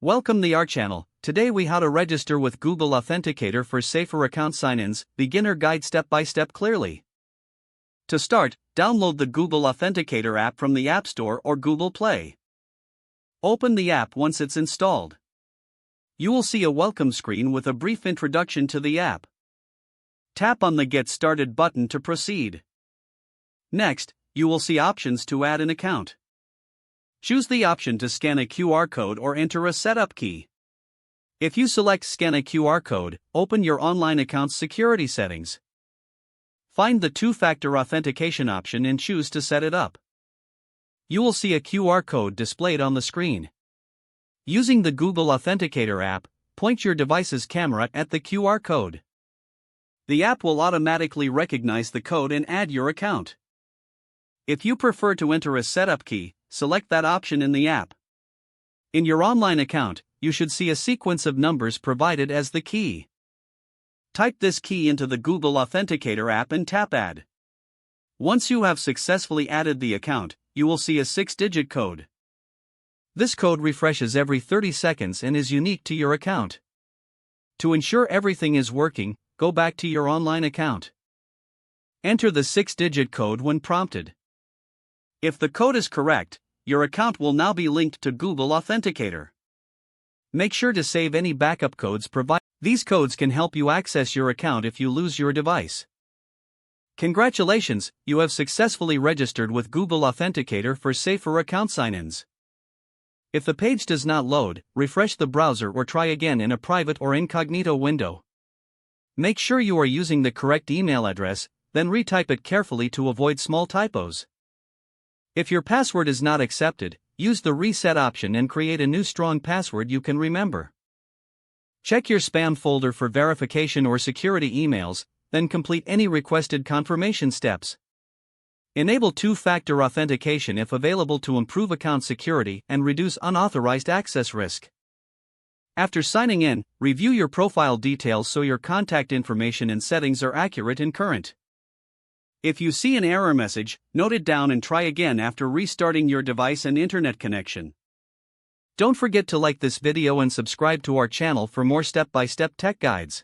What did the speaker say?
Welcome to our channel. Today we how to register with Google Authenticator for safer account sign-ins, beginner guide step by step clearly. To start, download the Google Authenticator app from the App Store or Google Play. Open the app once it's installed. You will see a welcome screen with a brief introduction to the app. Tap on the Get Started button to proceed. Next, you will see options to add an account. Choose the option to scan a QR code or enter a setup key. If you select Scan a QR code, open your online account's security settings. Find the two-factor authentication option and choose to set it up. You will see a QR code displayed on the screen. Using the Google Authenticator app, point your device's camera at the QR code. The app will automatically recognize the code and add your account. If you prefer to enter a setup key, select that option in the app. In your online account, you should see a sequence of numbers provided as the key. Type this key into the Google Authenticator app and tap Add. Once you have successfully added the account, you will see a 6-digit code. This code refreshes every 30 seconds and is unique to your account. To ensure everything is working, go back to your online account. Enter the 6-digit code when prompted. If the code is correct, your account will now be linked to Google Authenticator. Make sure to save any backup codes provided. These codes can help you access your account if you lose your device. Congratulations, you have successfully registered with Google Authenticator for safer account sign-ins. If the page does not load, refresh the browser or try again in a private or incognito window. Make sure you are using the correct email address, then retype it carefully to avoid small typos. If your password is not accepted, use the reset option and create a new strong password you can remember. Check your spam folder for verification or security emails, then complete any requested confirmation steps. Enable two-factor authentication if available to improve account security and reduce unauthorized access risk. After signing in, review your profile details so your contact information and settings are accurate and current. If you see an error message, note it down and try again after restarting your device and internet connection. Don't forget to like this video and subscribe to our channel for more step-by-step tech guides.